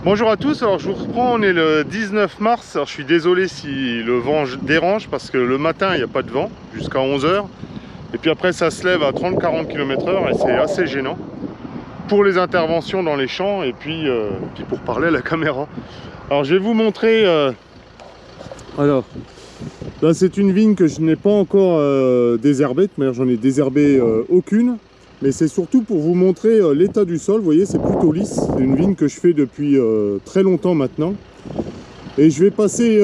Bonjour à tous, alors je vous reprends, on est le 19 mars, alors je suis désolé si le vent dérange parce que le matin il n'y a pas de vent jusqu'à 11 h et puis après ça se lève à 30-40 km/h et c'est assez gênant pour les interventions dans les champs et puis pour parler à la caméra. Alors je vais vous montrer, alors là c'est une vigne que je n'ai pas encore désherbée, mais j'en ai désherbé aucune. Mais c'est surtout pour vous montrer l'état du sol. Vous voyez, c'est plutôt lisse. C'est une vigne que je fais depuis très longtemps maintenant. Et je vais passer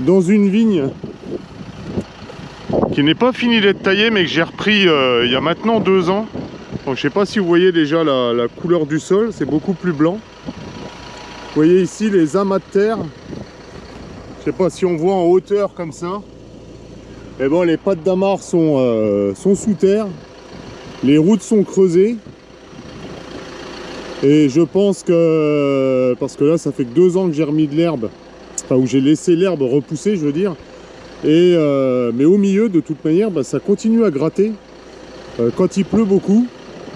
dans une vigne qui n'est pas finie d'être taillée, mais que j'ai repris il y a maintenant 2 ans. Donc je ne sais pas si vous voyez déjà la couleur du sol. C'est beaucoup plus blanc. Vous voyez ici les amas de terre. Je ne sais pas si on voit en hauteur comme ça. Et bon, les pattes d'amarre sont sous terre. Les routes sont creusées et je pense que, parce que là ça fait que 2 ans que j'ai remis de l'herbe, enfin où j'ai laissé l'herbe repousser je veux dire, et mais au milieu de toute manière ça continue à gratter quand il pleut beaucoup,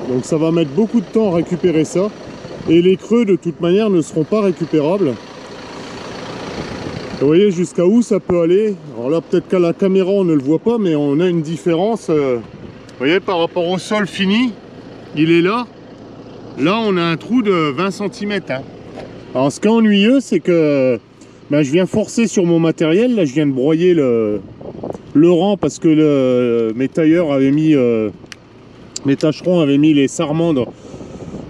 donc ça va mettre beaucoup de temps à récupérer ça, et les creux de toute manière ne seront pas récupérables. Vous voyez jusqu'à où ça peut aller. Alors là peut-être qu'à la caméra on ne le voit pas, mais on a une différence. Vous voyez, par rapport au sol fini, il est là. Là, on a un trou de 20 cm. Hein. Alors, ce qui est ennuyeux, c'est que je viens forcer sur mon matériel. Là, je viens de broyer le rang parce que mes tailleurs avaient mis, mes tâcherons avaient mis les sarmendes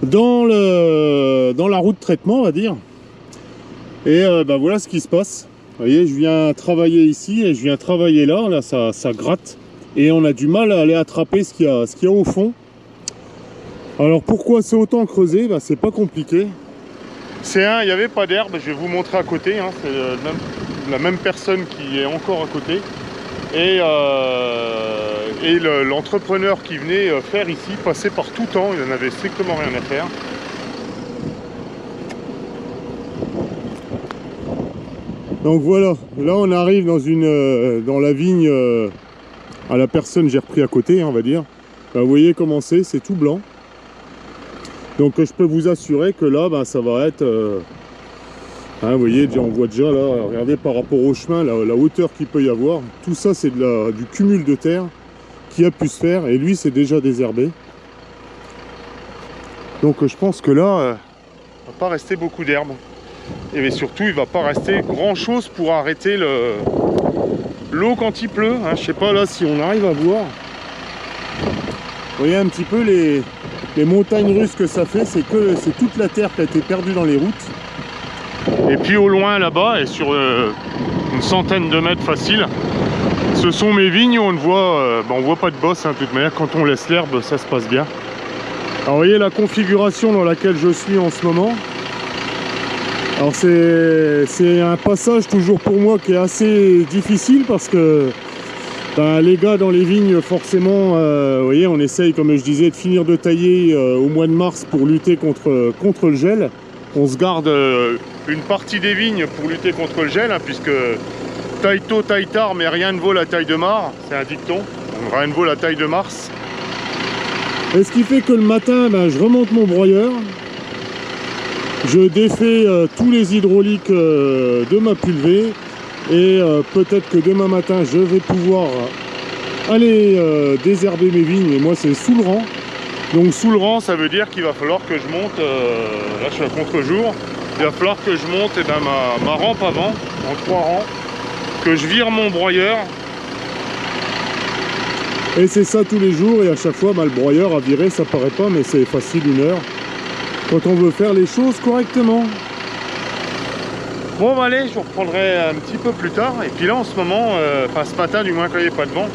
dans la roue de traitement, on va dire. Et voilà ce qui se passe. Vous voyez, je viens travailler ici et je viens travailler là. Là, ça gratte. Et on a du mal à aller attraper ce qu'il y a au fond. Alors pourquoi c'est autant creusé? C'est pas compliqué. Il n'y avait pas d'herbe, je vais vous montrer à côté. Hein, c'est la même personne qui est encore à côté. Et l'entrepreneur qui venait faire ici passait par tout temps, il n'en avait strictement rien à faire. Donc voilà, là on arrive dans la vigne. À la personne j'ai repris à côté, hein, on va dire. Vous voyez comment c'est tout blanc. Donc je peux vous assurer que là ça va être hein, vous voyez, on voit déjà là, regardez par rapport au chemin, la hauteur qu'il peut y avoir, tout ça c'est du cumul de terre qui a pu se faire, et lui c'est déjà désherbé. Donc je pense que là il va pas rester beaucoup d'herbe, et surtout il va pas rester grand chose pour arrêter l'eau quand il pleut, hein. Je sais pas là si on arrive à voir. Vous voyez un petit peu les montagnes russes que ça fait, c'est toute la terre qui a été perdue dans les routes. Et puis au loin là-bas, et sur une centaine de mètres facile, ce sont mes vignes où on ne voit, on voit pas de bosse, hein, de toute manière. Quand on laisse l'herbe, ça se passe bien. Alors vous voyez la configuration dans laquelle je suis en ce moment. Alors c'est un passage toujours pour moi qui est assez difficile parce que les gars dans les vignes forcément, vous voyez, on essaye comme je disais de finir de tailler au mois de mars pour lutter contre le gel. On se garde une partie des vignes pour lutter contre le gel, hein, puisque taille tôt, taille tard, mais rien ne vaut la taille de mars, c'est un dicton, donc rien ne vaut la taille de mars. Et ce qui fait que le matin, je remonte mon broyeur. Je défais tous les hydrauliques de ma pulvée et peut-être que demain matin je vais pouvoir aller désherber mes vignes, et moi c'est sous le rang. Donc sous le rang ça veut dire qu'il va falloir que je monte, là je suis à contre-jour, il va falloir que je monte ma rampe avant, en 3 rangs, que je vire mon broyeur. Et c'est ça tous les jours, et à chaque fois le broyeur à virer ça paraît pas, mais c'est facile, 1 heure. Quand on veut faire les choses correctement. Bon allez, je vous reprendrai un petit peu plus tard. Et puis là en ce moment, enfin ce matin du moins quand il n'y a pas de vent,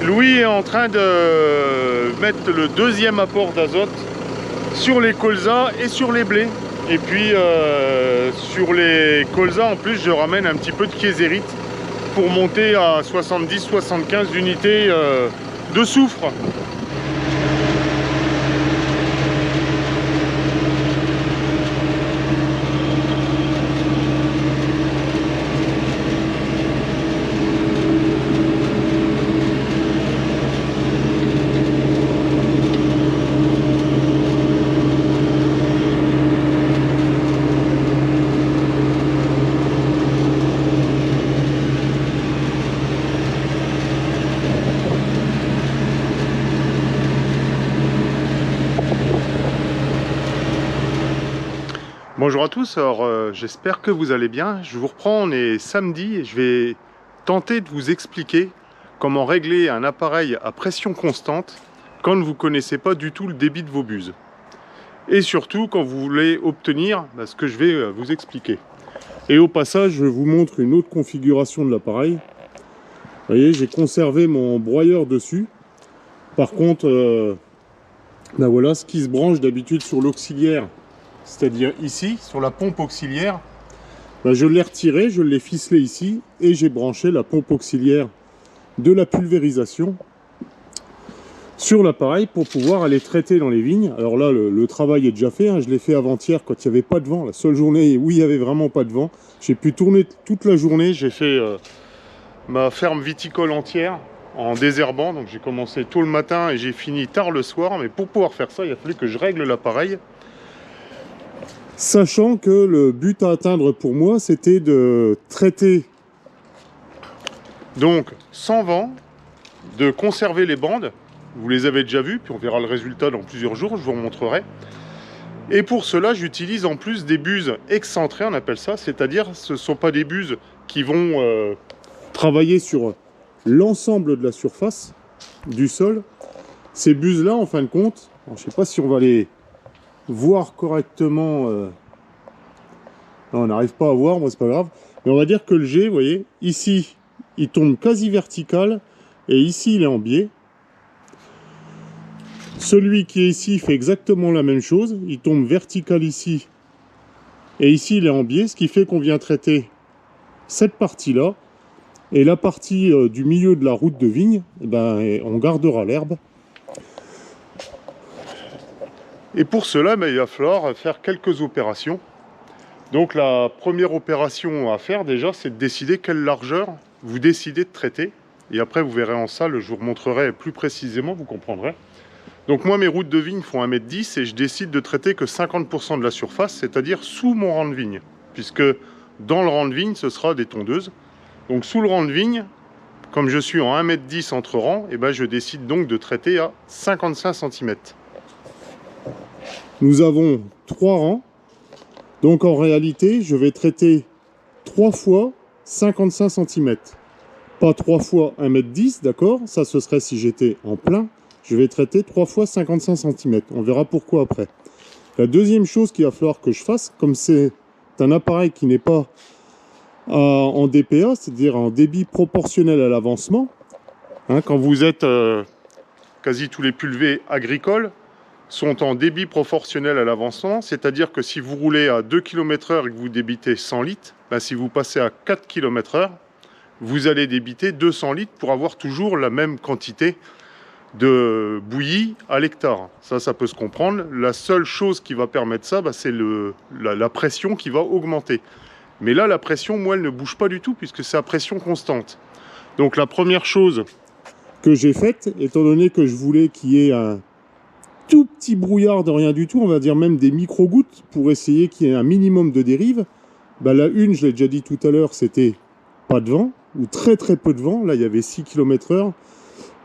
Louis est en train de mettre le 2e apport d'azote sur les colzas et sur les blés. Et puis sur les colzas en plus je ramène un petit peu de kézérite pour monter à 70-75 unités de soufre. Bonjour à tous, alors j'espère que vous allez bien. Je vous reprends, on est samedi et je vais tenter de vous expliquer comment régler un appareil à pression constante quand vous ne connaissez pas du tout le débit de vos buses. Et surtout quand vous voulez obtenir ce que je vais vous expliquer. Et au passage, je vous montre une autre configuration de l'appareil. Vous voyez, j'ai conservé mon broyeur dessus. Par contre, voilà ce qui se branche d'habitude sur l'auxiliaire. C'est-à-dire ici, sur la pompe auxiliaire, je l'ai retiré, je l'ai ficelé ici et j'ai branché la pompe auxiliaire de la pulvérisation sur l'appareil pour pouvoir aller traiter dans les vignes. Alors là, le travail est déjà fait, hein. Je l'ai fait avant-hier quand il n'y avait pas de vent, la seule journée où il n'y avait vraiment pas de vent. J'ai pu tourner toute la journée, j'ai fait ma ferme viticole entière en désherbant, donc j'ai commencé tôt le matin et j'ai fini tard le soir, mais pour pouvoir faire ça, il a fallu que je règle l'appareil. Sachant que le but à atteindre pour moi, c'était de traiter donc sans vent, de conserver les bandes. Vous les avez déjà vues, puis on verra le résultat dans plusieurs jours, je vous remontrerai. Et pour cela, j'utilise en plus des buses excentrées, on appelle ça, c'est-à-dire ce ne sont pas des buses qui vont travailler sur l'ensemble de la surface du sol. Ces buses-là, en fin de compte, je ne sais pas si on va les voir correctement, non, on n'arrive pas à voir, moi c'est pas grave, mais on va dire que le jet, vous voyez, ici il tombe quasi vertical et ici il est en biais. Celui qui est ici fait exactement la même chose, il tombe vertical ici et ici il est en biais, ce qui fait qu'on vient traiter cette partie là et la partie du milieu de la route de vigne, on gardera l'herbe. Et pour cela, il va falloir faire quelques opérations. Donc la première opération à faire déjà, c'est de décider quelle largeur vous décidez de traiter. Et après, vous verrez en salle, je vous remontrerai plus précisément, vous comprendrez. Donc moi, mes routes de vigne font 1,10 m et je décide de traiter que 50% de la surface, c'est-à-dire sous mon rang de vigne. Puisque dans le rang de vigne, ce sera des tondeuses. Donc sous le rang de vigne, comme je suis en 1,10 m entre rangs, je décide donc de traiter à 55 cm. Nous avons 3 rangs, donc en réalité je vais traiter 3 fois 55 cm. Pas 3 fois 1,10 m, d'accord? Ça ce serait si j'étais en plein. Je vais traiter 3 fois 55 cm. On verra pourquoi après. La deuxième chose qu'il va falloir que je fasse, comme c'est un appareil qui n'est pas en DPA, c'est-à-dire en débit proportionnel à l'avancement, hein, quand vous êtes quasi tous les pulvés agricoles, sont en débit proportionnel à l'avancement, c'est-à-dire que si vous roulez à 2 km/h et que vous débitez 100 litres, si vous passez à 4 km/h, vous allez débiter 200 litres pour avoir toujours la même quantité de bouillie à l'hectare. Ça peut se comprendre. La seule chose qui va permettre ça, c'est la pression qui va augmenter. Mais là, la pression, moi, elle ne bouge pas du tout puisque c'est à pression constante. Donc la première chose que j'ai faite, étant donné que je voulais qu'il y ait un tout petit brouillard de rien du tout, on va dire même des micro-gouttes pour essayer qu'il y ait un minimum de dérive. La une, je l'ai déjà dit tout à l'heure, c'était pas de vent, ou très très peu de vent. Là, il y avait 6 km/h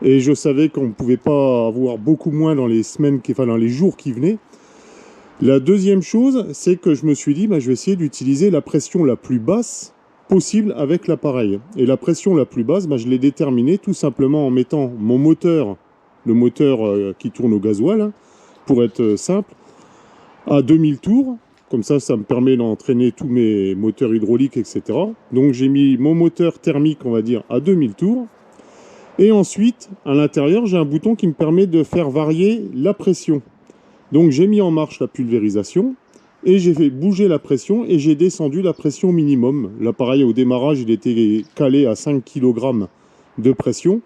et je savais qu'on ne pouvait pas avoir beaucoup moins dans les semaines, dans les jours qui venaient. La deuxième chose, c'est que je me suis dit, je vais essayer d'utiliser la pression la plus basse possible avec l'appareil. Et la pression la plus basse, je l'ai déterminée tout simplement en mettant mon moteur, le moteur qui tourne au gasoil, hein, pour être simple, à 2000 tours. Comme ça me permet d'entraîner tous mes moteurs hydrauliques, etc. Donc j'ai mis mon moteur thermique, on va dire, à 2000 tours. Et ensuite, à l'intérieur, j'ai un bouton qui me permet de faire varier la pression. Donc j'ai mis en marche la pulvérisation et j'ai fait bouger la pression et j'ai descendu la pression minimum. L'appareil au démarrage, il était calé à 5 kg de pression.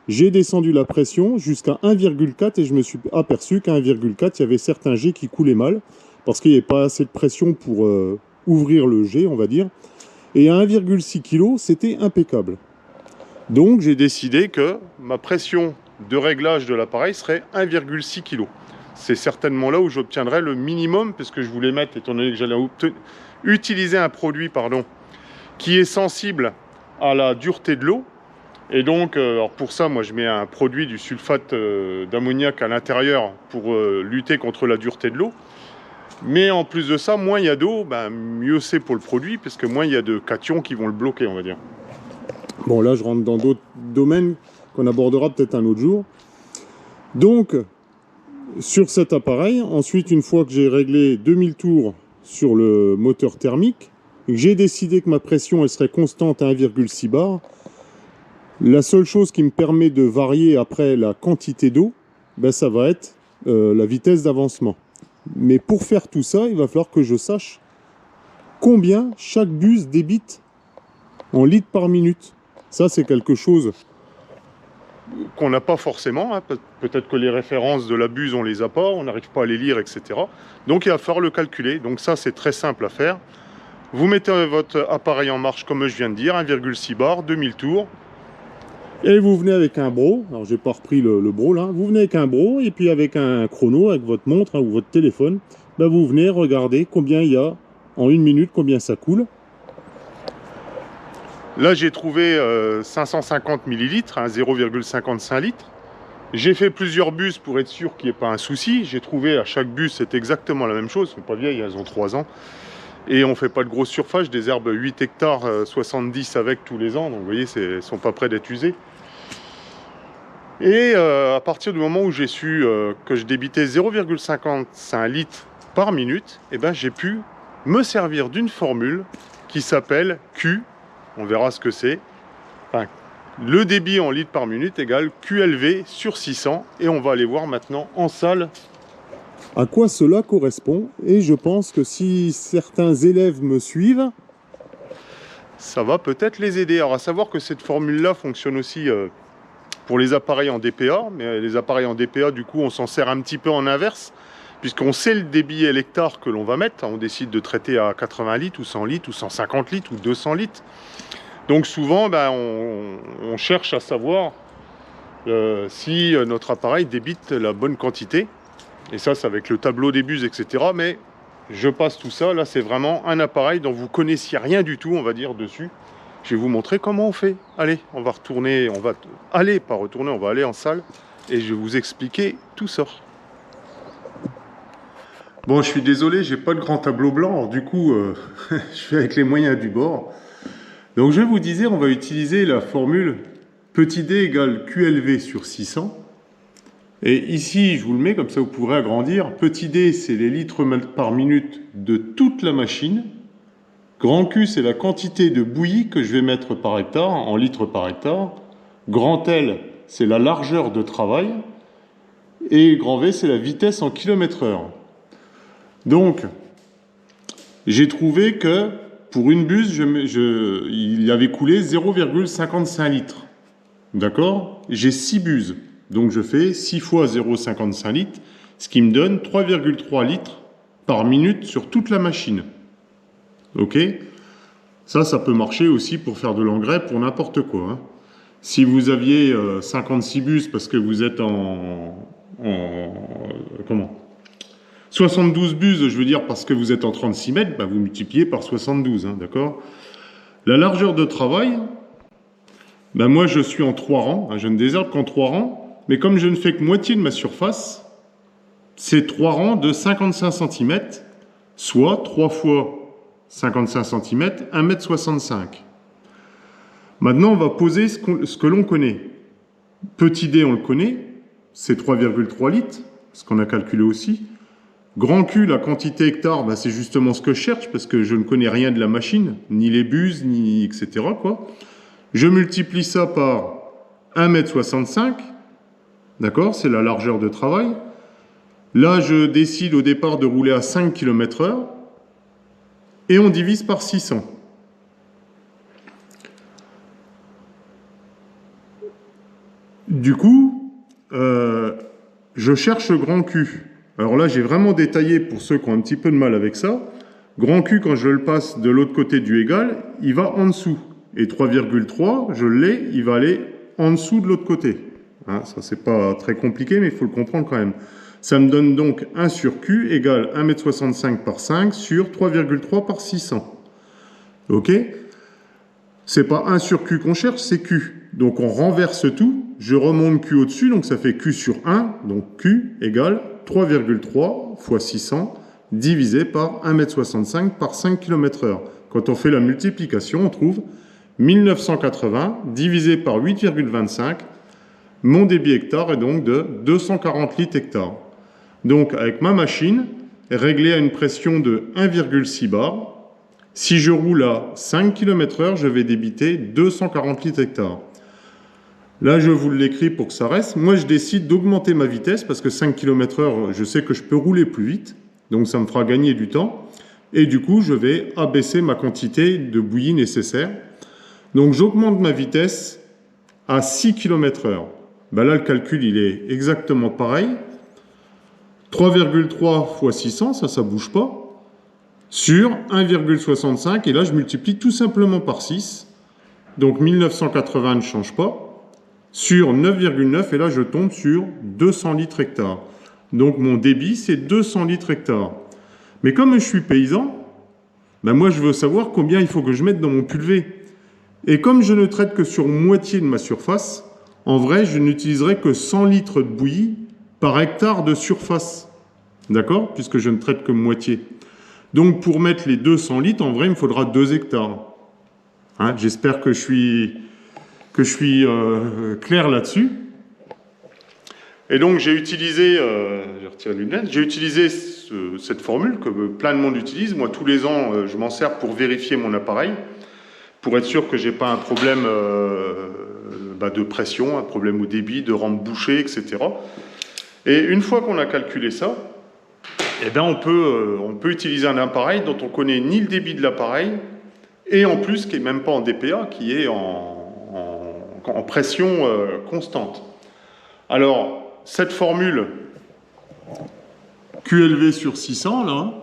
J'ai descendu la pression jusqu'à 1,4 et je me suis aperçu qu'à 1,4, il y avait certains jets qui coulaient mal parce qu'il n'y avait pas assez de pression pour ouvrir le jet, on va dire. Et à 1,6 kg, c'était impeccable. Donc j'ai décidé que ma pression de réglage de l'appareil serait 1,6 kg. C'est certainement là où j'obtiendrai le minimum, puisque je voulais mettre, étant donné que j'allais utiliser un produit qui est sensible à la dureté de l'eau. Et donc, alors pour ça, moi je mets un produit du sulfate d'ammoniac à l'intérieur pour lutter contre la dureté de l'eau. Mais en plus de ça, moins il y a d'eau, ben, mieux c'est pour le produit, parce que moins il y a de cations qui vont le bloquer, on va dire. Bon, là, je rentre dans d'autres domaines qu'on abordera peut-être un autre jour. Donc, sur cet appareil, ensuite, une fois que j'ai réglé 2000 tours sur le moteur thermique, j'ai décidé que ma pression elle serait constante à 1,6 bar. La seule chose qui me permet de varier après la quantité d'eau, ben, ça va être la vitesse d'avancement. Mais pour faire tout ça, il va falloir que je sache combien chaque buse débite en litres par minute. Ça, c'est quelque chose qu'on n'a pas forcément. Hein. Peut-être que les références de la buse, on les a pas, on n'arrive pas à les lire, etc. Donc, il va falloir le calculer. Donc, ça, c'est très simple à faire. Vous mettez votre appareil en marche, comme je viens de dire, 1,6 bar, 2000 tours. Et vous venez avec un bro. Alors, j'ai pas repris le bro, là. Vous venez avec un bro, et puis avec un chrono, avec votre montre hein, ou votre téléphone, ben, vous venez regarder combien il y a en une minute, combien ça coule. Là, j'ai trouvé 550 millilitres, hein, 0,55 litres. J'ai fait plusieurs bus pour être sûr qu'il n'y ait pas un souci. J'ai trouvé à chaque bus, c'est exactement la même chose. Elles ne sont pas vieilles, elles ont 3 ans. Et on ne fait pas de grosse surface, des herbes 8 hectares, 70 avec tous les ans. Donc vous voyez, elles ne sont pas près d'être usées. Et à partir du moment où j'ai su que je débitais 0,55 litres par minute, eh ben, j'ai pu me servir d'une formule qui s'appelle Q. On verra ce que c'est. Enfin, le débit en litres par minute égale QLV sur 600. Et on va aller voir maintenant en salle à quoi cela correspond. Et je pense que si certains élèves me suivent, ça va peut-être les aider. Alors à savoir que cette formule-là fonctionne aussi pour les appareils en DPA. Mais les appareils en DPA, du coup, on s'en sert un petit peu en inverse. Puisqu'on sait le débit à l'hectare que l'on va mettre. On décide de traiter à 80 litres ou 100 litres ou 150 litres ou 200 litres. Donc souvent, ben, on cherche à savoir si notre appareil débite la bonne quantité. Et ça, c'est avec le tableau des buses, etc. Mais je passe tout ça. Là, c'est vraiment un appareil dont vous ne connaissiez rien du tout, on va dire, dessus. Je vais vous montrer comment on fait. Allez, on va retourner, on va aller en salle et je vais vous expliquer tout ça. Bon, je suis désolé, j'ai pas de grand tableau blanc, alors du coup, je fais avec les moyens du bord. Donc je vous disais, on va utiliser la formule petit d égale QLV sur 600. Et ici, je vous le mets, comme ça vous pourrez agrandir. Petit d, c'est les litres par minute de toute la machine. Grand Q, c'est la quantité de bouillie que je vais mettre par hectare, en litres par hectare. Grand L, c'est la largeur de travail. Et grand V, c'est la vitesse en km/h. Donc, j'ai trouvé que pour une buse, il avait coulé 0,55 litres. D'accord? J'ai 6 buses. Donc, je fais 6 fois 0,55 litres, ce qui me donne 3,3 litres par minute sur toute la machine. Ok? Ça peut marcher aussi pour faire de l'engrais pour n'importe quoi. Hein. Si vous aviez 56 buses parce que vous êtes comment? 72 buses, je veux dire, parce que vous êtes en 36 mètres, bah vous multipliez par 72, hein, d'accord? La largeur de travail, bah moi je suis en 3 rangs, hein, je ne désherbe qu'en 3 rangs, mais comme je ne fais que moitié de ma surface, c'est 3 rangs de 55 cm, soit 3 fois 55 cm, 1,65 m. Maintenant, on va poser ce que l'on connaît. Petit d, on le connaît, c'est 3,3 litres, ce qu'on a calculé aussi. Grand Q, la quantité hectare, bah, c'est justement ce que je cherche parce que je ne connais rien de la machine, ni les buses, ni etc. quoi. Je multiplie ça par 1,65 m, d'accord, c'est la largeur de travail. Là, je décide au départ de rouler à 5 km/h et on divise par 600. Du coup, je cherche grand Q. Alors là, j'ai vraiment détaillé pour ceux qui ont un petit peu de mal avec ça. Grand Q, quand je le passe de l'autre côté du égal, il va en dessous. Et 3,3, je l'ai, il va aller en dessous de l'autre côté. Hein, ça, c'est pas très compliqué, mais il faut le comprendre quand même. Ça me donne donc 1 sur Q égale 1,65 m par 5 sur 3,3 par 600. Ok? C'est pas 1 sur Q qu'on cherche, c'est Q. Donc on renverse tout, je remonte Q au-dessus, donc ça fait Q sur 1, donc Q égale 3,3 fois 600 divisé par 1,65 m par 5 km/h. Quand on fait la multiplication, on trouve 1980 divisé par 8,25. Mon débit hectare est donc de 240 litres hectare. Donc avec ma machine, réglée à une pression de 1,6 bar, si je roule à 5 km/h, je vais débiter 240 litres hectare. Là, je vous l'écris pour que ça reste. Moi, je décide d'augmenter ma vitesse parce que 5 km/h, je sais que je peux rouler plus vite. Donc, ça me fera gagner du temps. Et du coup, je vais abaisser ma quantité de bouillie nécessaire. Donc, j'augmente ma vitesse à 6 km/h. Ben là, le calcul, il est exactement pareil. 3,3 fois 600, ça bouge pas. Sur 1,65. Et là, je multiplie tout simplement par 6. Donc, 1980 ne change pas. Sur 9,9, et là je tombe sur 200 litres hectare. Donc mon débit c'est 200 litres hectare. Mais comme je suis paysan, ben moi je veux savoir combien il faut que je mette dans mon pulvé. Et comme je ne traite que sur moitié de ma surface, en vrai je n'utiliserai que 100 litres de bouillie par hectare de surface. D'accord? Puisque je ne traite que moitié. Donc pour mettre les 200 litres, en vrai il me faudra 2 hectares. Hein, j'espère que je suis clair là-dessus. Et donc j'ai utilisé, je retire les lunettes, j'ai utilisé cette formule que plein de monde utilise. Moi tous les ans je m'en sers pour vérifier mon appareil, pour être sûr que j'ai pas un problème de pression, un problème au débit, de rampe bouchée, etc. Et une fois qu'on a calculé ça, eh bien on peut utiliser un appareil dont on connaît ni le débit de l'appareil, et en plus qui est même pas en DPA, qui est en pression constante. Alors, cette formule QLV sur 600, là,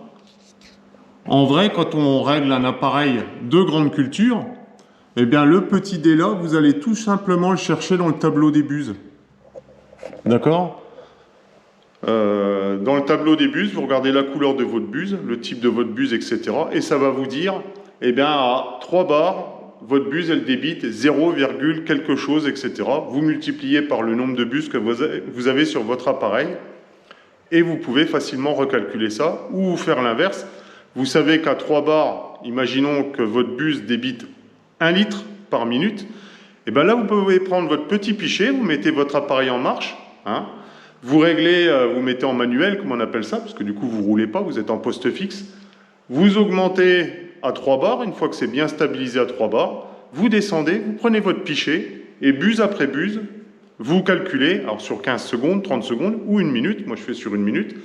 en vrai, quand on règle un appareil de grande culture, eh bien, le petit dé là, vous allez tout simplement le chercher dans le tableau des buses. D'accord? Dans le tableau des buses, vous regardez la couleur de votre buse, le type de votre buse, etc. Et ça va vous dire, eh bien, à 3 bars, votre buse, elle débite 0, quelque chose, etc. Vous multipliez par le nombre de buses que vous avez sur votre appareil et vous pouvez facilement recalculer ça ou faire l'inverse. Vous savez qu'à 3 bars, imaginons que votre buse débite 1 litre par minute. Et bien là, vous pouvez prendre votre petit pichet, vous mettez votre appareil en marche, hein, vous réglez, vous mettez en manuel, comme on appelle ça, parce que du coup, vous ne roulez pas, vous êtes en poste fixe. Vous augmentez à 3 bars, une fois que c'est bien stabilisé à 3 bars, vous descendez, vous prenez votre pichet, et buse après buse, vous calculez, alors sur 15 secondes, 30 secondes, ou 1 minute, moi je fais sur 1 minute,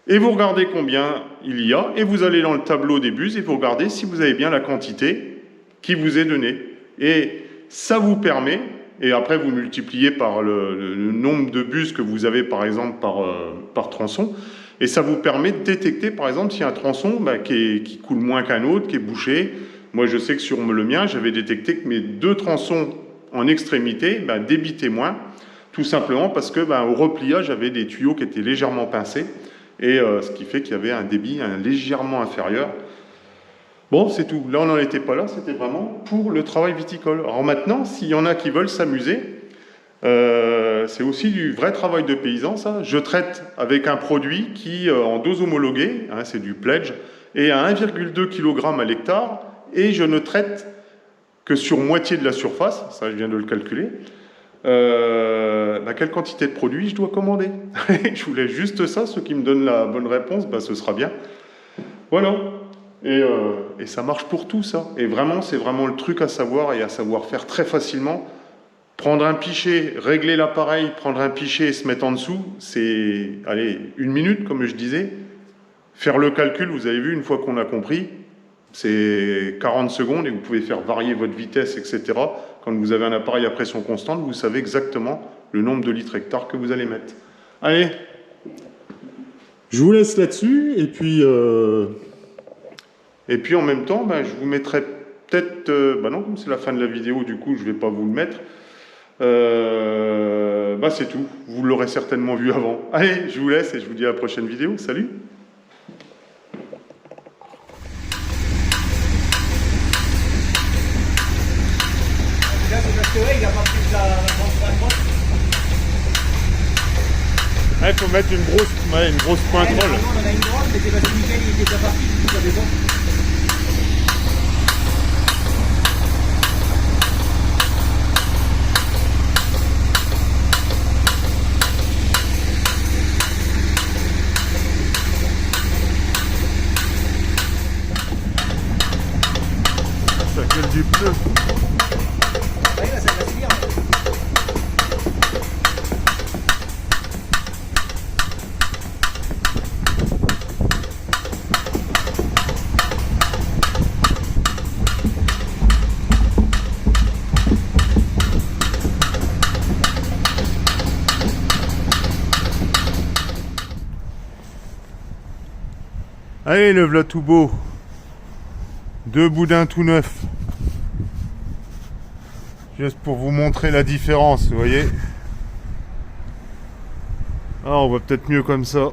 et vous regardez combien il y a, et vous allez dans le tableau des buses, et vous regardez si vous avez bien la quantité qui vous est donnée. Et ça vous permet, et après vous multipliez par le nombre de buses que vous avez par exemple par tronçon, et ça vous permet de détecter, par exemple, s'il y a un tronçon qui coule moins qu'un autre, qui est bouché. Moi, je sais que sur le mien, j'avais détecté que mes 2 tronçons en extrémité débitaient moins, tout simplement parce que au repliage, j'avais des tuyaux qui étaient légèrement pincés, et ce qui fait qu'il y avait un débit légèrement inférieur. Bon, c'est tout. Là, on n'en était pas là, c'était vraiment pour le travail viticole. Alors maintenant, s'il y en a qui veulent s'amuser, c'est aussi du vrai travail de paysan, ça. Je traite avec un produit qui, en dose homologuée, hein, c'est du pledge, est à 1,2 kg à l'hectare, et je ne traite que sur moitié de la surface, ça je viens de le calculer. Quelle quantité de produit je dois commander? Je voulais juste ça, ceux qui me donnent la bonne réponse, ce sera bien. Voilà. Et ça marche pour tout, ça. Et vraiment, c'est vraiment le truc à savoir et à savoir faire très facilement. Prendre un pichet, régler l'appareil, prendre un pichet et se mettre en dessous, c'est, allez, 1 minute, comme je disais. Faire le calcul, vous avez vu, une fois qu'on a compris, c'est 40 secondes et vous pouvez faire varier votre vitesse, etc. Quand vous avez un appareil à pression constante, vous savez exactement le nombre de litres hectare que vous allez mettre. Allez, je vous laisse là-dessus, et puis en même temps, je vous mettrai peut-être... non, comme c'est la fin de la vidéo, du coup, je ne vais pas vous le mettre. C'est tout. Vous l'aurez certainement vu avant. Allez, je vous laisse et je vous dis à la prochaine vidéo. Salut! Il a pas pris la Il faut mettre une grosse pointe roll. On en a une grande, mais c'est parce que Mickaël il était déjà parti, du coup ça dépend. Ça gueule du pneu. Ouais, là, ça va se lire. Allez, le v'là tout beau. 2 boudins tout neufs. Juste pour vous montrer la différence, vous voyez. Ah, on voit peut-être mieux comme ça.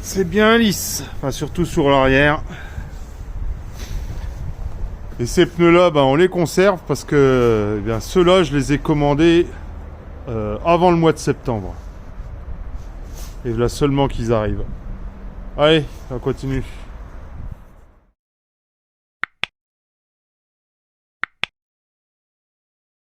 C'est bien lisse, enfin surtout sur l'arrière. Et ces pneus-là, ben, on les conserve parce que eh bien, ceux-là, je les ai commandés avant le mois de septembre. Et voilà seulement qu'ils arrivent. Allez, on continue.